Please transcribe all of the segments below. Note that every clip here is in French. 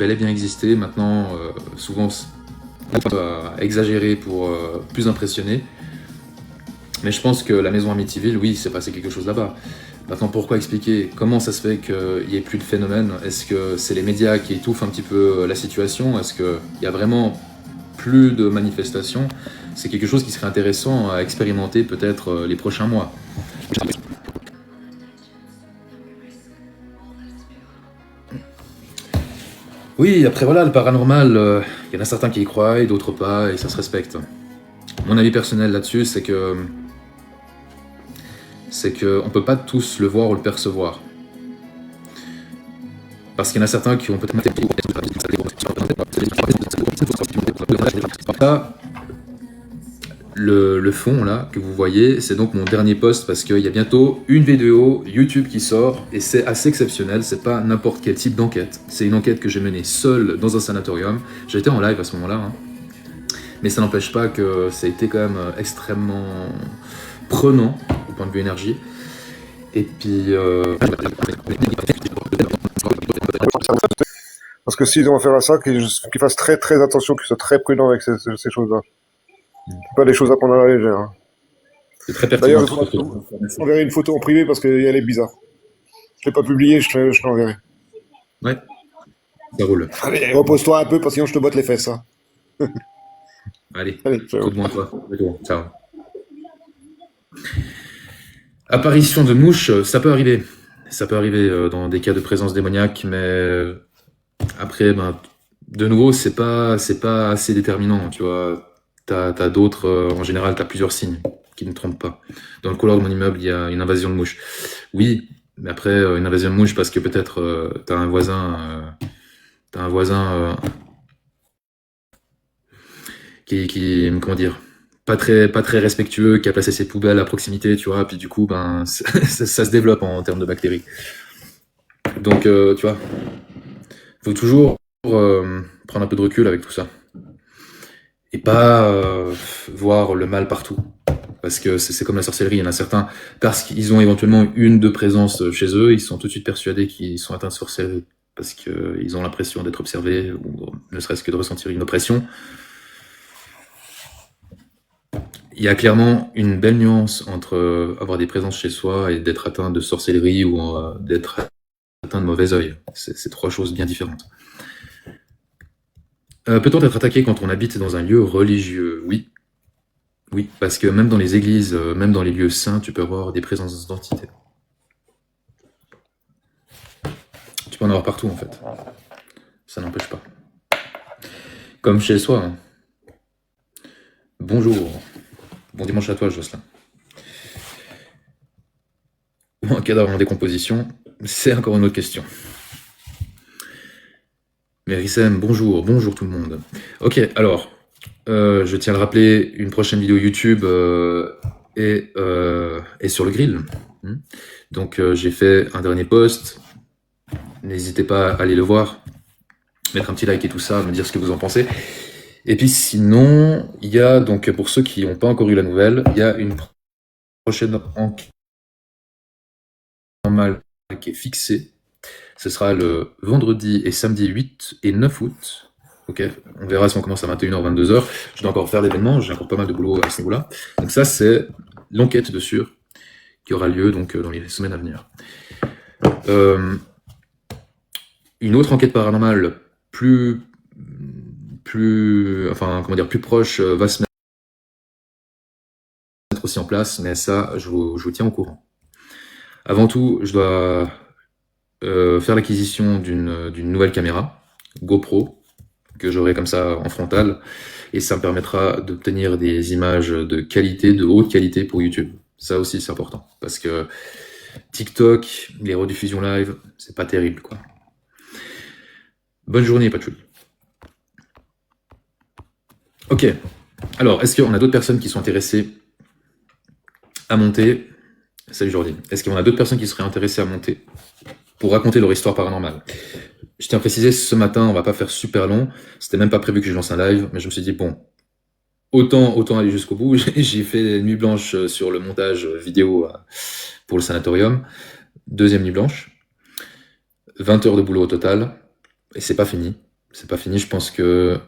bel et bien existé. Maintenant, souvent, exagéré pour plus impressionner. Mais je pense que la maison Amityville, oui, il s'est passé quelque chose là-bas. Maintenant, pourquoi expliquer? Comment ça se fait qu'il n'y ait plus de phénomène? Est-ce que c'est les médias qui étouffent un petit peu la situation? Est-ce qu'il y a vraiment plus de manifestations? C'est quelque chose qui serait intéressant à expérimenter peut-être les prochains mois. Oui, après voilà, le paranormal, il y en a certains qui y croient et d'autres pas, et ça se respecte. Mon avis personnel là-dessus, c'est que on peut pas tous le voir ou le percevoir. Parce qu'il y en a certains qui ont peut-être le fond là que vous voyez, c'est donc mon dernier post parce qu'il y a bientôt une vidéo YouTube qui sort et c'est assez exceptionnel, c'est pas n'importe quel type d'enquête. C'est une enquête que j'ai menée seule dans un sanatorium. J'étais en live à ce moment-là, hein. Mais ça n'empêche pas que ça a été quand même extrêmement prenant au point de vue énergie. Et puis Parce que s'ils ont affaire à ça, qu'ils fassent très très attention, qu'ils soient très prudents avec ces choses-là. C'est pas des choses à prendre à la légère. Hein. c'est très pertinent. D'ailleurs, je t'enverrai une photo en privé parce qu'elle est bizarre. Je l'ai pas publiée, je t'enverrai. Ouais, ça roule. Allez, repose-toi un peu parce que sinon je te botte les fesses. Hein. Allez, Allez, ciao. tout de bon à toi. Ciao. Apparition de mouches, ça peut arriver. Ça peut arriver dans des cas de présence démoniaque, mais après, ben, de nouveau, c'est pas assez déterminant, tu vois. T'as d'autres, en général, t'as plusieurs signes qui ne trompent pas. Dans le couloir de mon immeuble, il y a une invasion de mouches. Oui, mais après, une invasion de mouches parce que peut-être t'as un voisin qui, comment dire, pas très respectueux, qui a placé ses poubelles à proximité, tu vois, puis du coup, ben, ça se développe en termes de bactéries. Donc, tu vois, faut toujours prendre un peu de recul avec tout ça. Et pas voir le mal partout. Parce que c'est comme la sorcellerie, il y en a certains, parce qu'ils ont éventuellement une de présence chez eux, ils sont tout de suite persuadés qu'ils sont atteints de sorcellerie. Parce qu'ils ont l'impression d'être observés, ou ne serait-ce que de ressentir une oppression. Il y a clairement une belle nuance entre avoir des présences chez soi et d'être atteint de sorcellerie ou d'être atteint de mauvais œil. C'est trois choses bien différentes. Peut-on être attaqué quand on habite dans un lieu religieux? Oui. Oui, parce que même dans les églises, même dans les lieux saints, tu peux avoir des présences d'entités. Tu peux en avoir partout, en fait. Ça n'empêche pas. Comme chez soi. Hein. Bonjour. Bon dimanche à toi, Jocelyn. Ou un cadavre en décomposition, c'est encore une autre question. Mérissem, bonjour tout le monde. Ok, alors, je tiens à le rappeler, une prochaine vidéo YouTube est sur le grill. Donc j'ai fait un dernier post, n'hésitez pas à aller le voir, mettre un petit like et tout ça, me dire ce que vous en pensez. Et puis sinon, il y a donc, pour ceux qui n'ont pas encore eu la nouvelle, il y a une prochaine enquête normale qui est fixée. Ce sera le vendredi et samedi 8 et 9 août. Ok, on verra si on commence à 21h, 22h. Je dois encore faire l'événement, j'ai encore pas mal de boulot à ce niveau-là. Donc ça, c'est l'enquête de sûr qui aura lieu donc dans les semaines à venir. Une autre enquête paranormale plus proche va se mettre aussi en place, mais ça, je vous tiens au courant. Avant tout, je dois faire l'acquisition d'une nouvelle caméra, GoPro, que j'aurai comme ça en frontal, et ça me permettra d'obtenir des images de qualité, de haute qualité pour YouTube. Ça aussi, c'est important, parce que TikTok, les rediffusions live, c'est pas terrible, quoi. Bonne journée, Pachouli. Ok, alors, est-ce qu'on a d'autres personnes qui sont intéressées à monter? Salut Jordi. Est-ce qu'on a d'autres personnes qui seraient intéressées à monter pour raconter leur histoire paranormale? Je tiens à préciser, ce matin, on va pas faire super long. C'était même pas prévu que je lance un live, mais je me suis dit, bon, autant aller jusqu'au bout. J'ai fait nuit blanche sur le montage vidéo pour le sanatorium. Deuxième nuit blanche. 20 heures de boulot au total. Et c'est pas fini. C'est pas fini, je pense que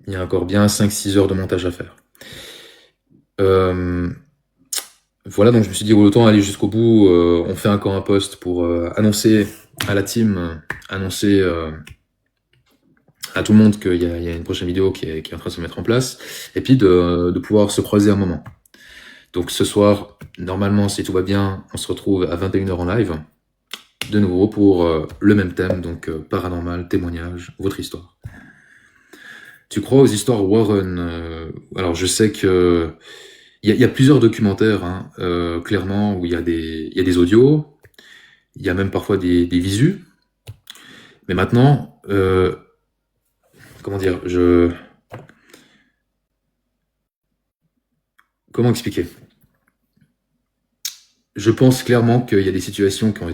il y a encore bien 5-6 heures de montage à faire. Euh, voilà, donc je me suis dit, autant aller jusqu'au bout. On fait encore un post pour annoncer à la team, annoncer à tout le monde qu'il y a une prochaine vidéo qui est en train de se mettre en place, et puis de pouvoir se croiser un moment. Donc ce soir, normalement, si tout va bien, on se retrouve à 21h en live, de nouveau pour le même thème, donc paranormal, témoignage, votre histoire. Tu crois aux histoires Warren? Alors je sais que il y a plusieurs documentaires, hein, clairement, où il y a des audios, il y a même parfois des visus, mais maintenant, comment dire, comment expliquer? Je pense clairement qu'il y a des situations qui ont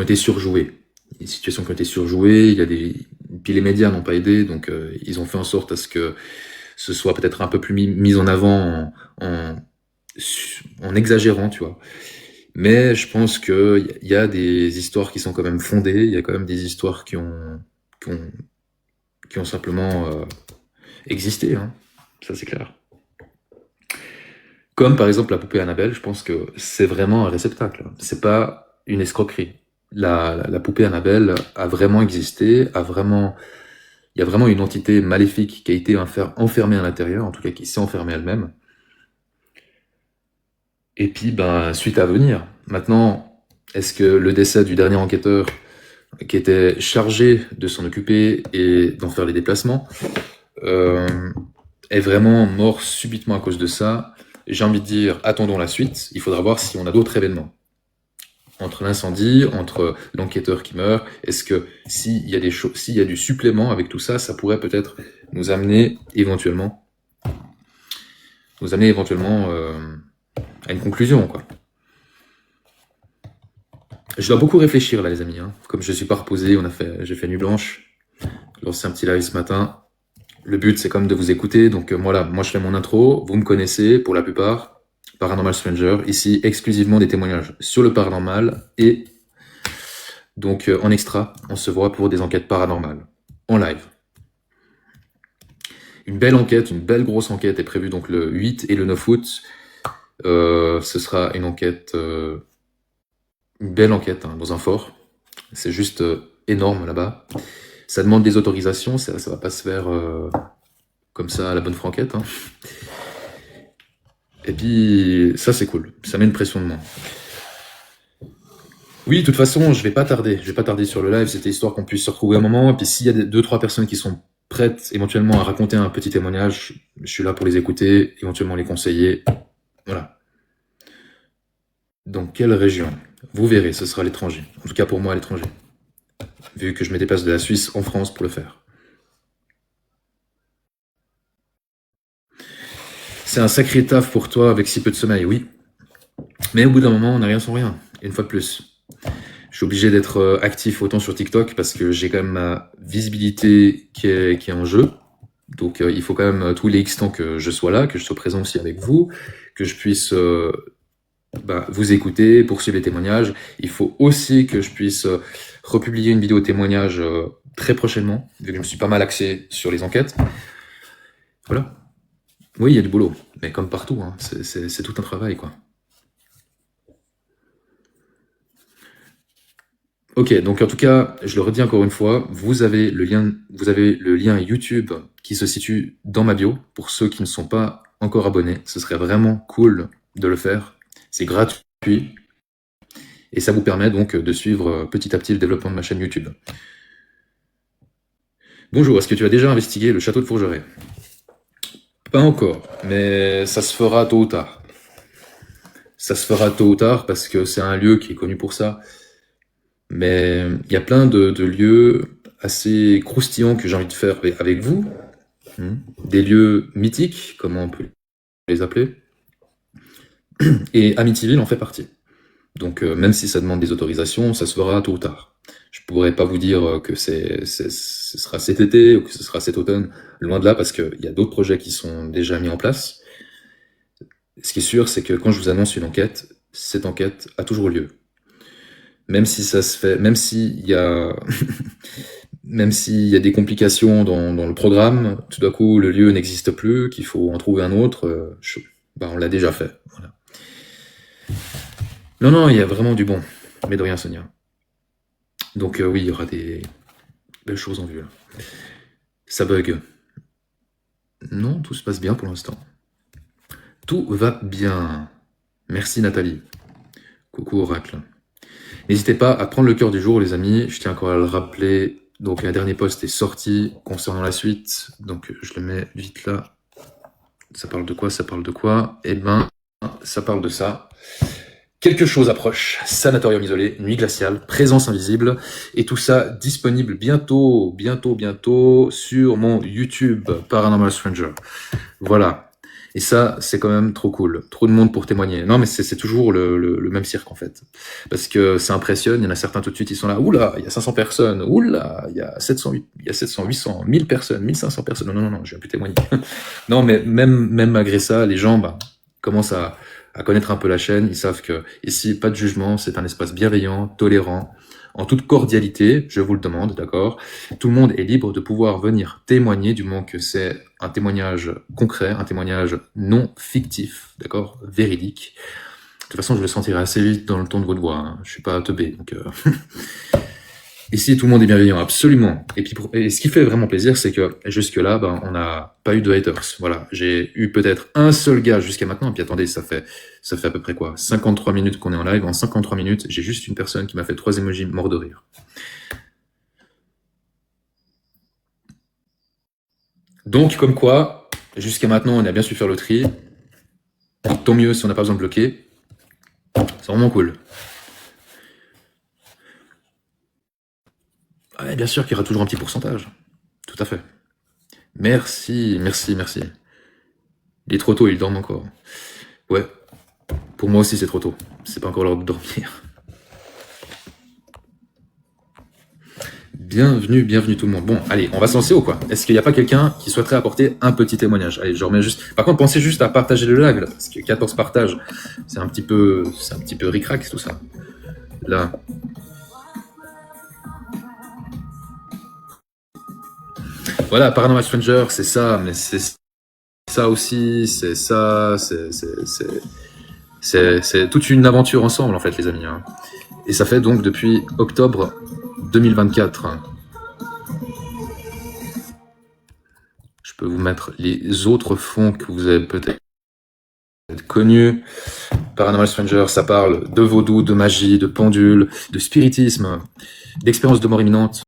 été surjouées. Des situations qui ont été surjouées, puis les médias n'ont pas aidé, donc ils ont fait en sorte à ce que ce soit peut-être un peu plus mis en avant en exagérant, tu vois. Mais je pense qu'il y a des histoires qui sont quand même fondées, il y a quand même des histoires qui ont, qui ont simplement existé, hein. Ça c'est clair. Comme par exemple la poupée Annabelle, je pense que c'est vraiment un réceptacle. C'est pas une escroquerie. La poupée Annabelle a vraiment existé, il y a vraiment une entité maléfique qui a été enfermée à l'intérieur, en tout cas qui s'est enfermée elle-même. Et puis, ben, suite à venir. Maintenant, est-ce que le décès du dernier enquêteur qui était chargé de s'en occuper et d'en faire les déplacements est vraiment mort subitement à cause de ça? J'ai envie de dire, attendons la suite. Il faudra voir si on a d'autres événements. Entre l'incendie, entre l'enquêteur qui meurt, est-ce que s'il y a du supplément avec tout ça, ça pourrait peut-être nous amener éventuellement à une conclusion, quoi. Je dois beaucoup réfléchir là, les amis, hein. Comme je suis pas reposé, j'ai fait nuit blanche. J'ai lancé un petit live ce matin. Le but, c'est comme de vous écouter. Donc voilà, moi je fais mon intro. Vous me connaissez pour la plupart. Paranormal Stranger. Ici, exclusivement des témoignages sur le paranormal. Et donc en extra, on se voit pour des enquêtes paranormales. En live. Une belle enquête, une belle grosse enquête est prévue donc le 8 et le 9 août. Ce sera une enquête, une belle enquête, hein, dans un fort. C'est juste énorme là-bas. Ça demande des autorisations, ça va pas se faire comme ça à la bonne franquette, hein. Et puis ça c'est cool, ça met une pression de moins. Oui, de toute façon, je vais pas tarder sur le live, c'était histoire qu'on puisse se retrouver un moment, et puis s'il y a 2-3 personnes qui sont prêtes éventuellement à raconter un petit témoignage, je suis là pour les écouter, éventuellement les conseiller. Voilà. Dans quelle région? Vous verrez, ce sera à l'étranger. En tout cas pour moi à l'étranger. Vu que je me déplace de la Suisse en France pour le faire. C'est un sacré taf pour toi avec si peu de sommeil, oui. Mais au bout d'un moment, on n'a rien sans rien. Et une fois de plus. Je suis obligé d'être actif autant sur TikTok parce que j'ai quand même ma visibilité qui est en jeu. Donc il faut quand même tous les X temps que je sois là, que je sois présent aussi avec vous, que je puisse vous écouter, poursuivre les témoignages. Il faut aussi que je puisse republier une vidéo témoignage très prochainement, vu que je me suis pas mal axé sur les enquêtes. Voilà. Oui, il y a du boulot, mais comme partout, hein, c'est tout un travail, quoi. Ok, donc en tout cas, je le redis encore une fois, vous avez le lien YouTube qui se situe dans ma bio. Pour ceux qui ne sont pas encore abonnés, ce serait vraiment cool de le faire. C'est gratuit et ça vous permet donc de suivre petit à petit le développement de ma chaîne YouTube. Bonjour, est-ce que tu as déjà investigué le château de Fourgeret? Pas encore, mais ça se fera tôt ou tard. Ça se fera tôt ou tard parce que c'est un lieu qui est connu pour ça. Mais il y a plein de lieux assez croustillants que j'ai envie de faire avec vous. Des lieux mythiques, comment on peut les appeler. Et Amityville en fait partie. Donc même si ça demande des autorisations, ça se fera tôt ou tard. Je pourrais pas vous dire que ce sera cet été ou que ce sera cet automne, loin de là, parce qu'il y a d'autres projets qui sont déjà mis en place. Ce qui est sûr, c'est que quand je vous annonce une enquête, cette enquête a toujours lieu. Même si ça se fait, même s'il y a même s'il y a des complications dans le programme, tout d'un coup le lieu n'existe plus, qu'il faut en trouver un autre, on l'a déjà fait. Voilà. Non, il y a vraiment du bon, mais de rien, Sonia. Donc oui, il y aura des belles choses en vue là. Ça bug. Non, tout se passe bien pour l'instant. Tout va bien. Merci Nathalie. Coucou Oracle. N'hésitez pas à prendre le cœur du jour, les amis. Je tiens encore à le rappeler. Donc, un dernier post est sorti concernant la suite. Donc, je le mets vite là. Ça parle de quoi? Ça parle de quoi? Eh ben, ça parle de ça. Quelque chose approche. Sanatorium isolé, nuit glaciale, présence invisible. Et tout ça disponible bientôt sur mon YouTube Paranormal Stranger. Voilà. Et ça, c'est quand même trop cool. Trop de monde pour témoigner. Non, mais c'est toujours le même cirque, en fait. Parce que ça impressionne. Il y en a certains tout de suite, ils sont là. Oula, il y a 500 personnes. Oula, il y a 700, 800, 1000 personnes, 1500 personnes. Non, je viens plus témoigner. Non, mais même malgré ça, les gens, commencent à connaître un peu la chaîne. Ils savent que ici, pas de jugement. C'est un espace bienveillant, tolérant, en toute cordialité, je vous le demande, d'accord? Tout le monde est libre de pouvoir venir témoigner, du moment que c'est un témoignage concret, un témoignage non fictif, d'accord? Véridique. De toute façon, je le sentirai assez vite dans le ton de votre voix, hein. Je suis pas teubé, donc... Ici, tout le monde est bienveillant, absolument. Et puis, et ce qui fait vraiment plaisir, c'est que jusque-là, on n'a pas eu de haters. Voilà, j'ai eu peut-être un seul gars jusqu'à maintenant. Et puis attendez, ça fait à peu près quoi, 53 minutes qu'on est en live. En 53 minutes, j'ai juste une personne qui m'a fait 3 emojis morts de rire. Donc, comme quoi, jusqu'à maintenant, on a bien su faire le tri. Tant mieux si on n'a pas besoin de bloquer. C'est vraiment cool. Ouais, bien sûr qu'il y aura toujours un petit pourcentage. Tout à fait. Merci. Il est trop tôt, il dorme encore. Ouais. Pour moi aussi, c'est trop tôt. C'est pas encore l'heure de dormir. Bienvenue tout le monde. Bon, allez, on va se lancer ou quoi? Est-ce qu'il n'y a pas quelqu'un qui souhaiterait apporter un petit témoignage? Allez, je remets juste... Par contre, pensez juste à partager le live, là, parce que 14 partages, c'est un petit peu ric-rac, tout ça. Là. Voilà, Paranormal Stranger, c'est ça, mais c'est ça aussi, c'est ça, c'est toute une aventure ensemble, en fait, les amis. Hein. Et ça fait donc depuis octobre 2024. Je peux vous mettre les autres fonds que vous avez peut-être connus. Paranormal Stranger, ça parle de vaudou, de magie, de pendule, de spiritisme, d'expérience de mort imminente.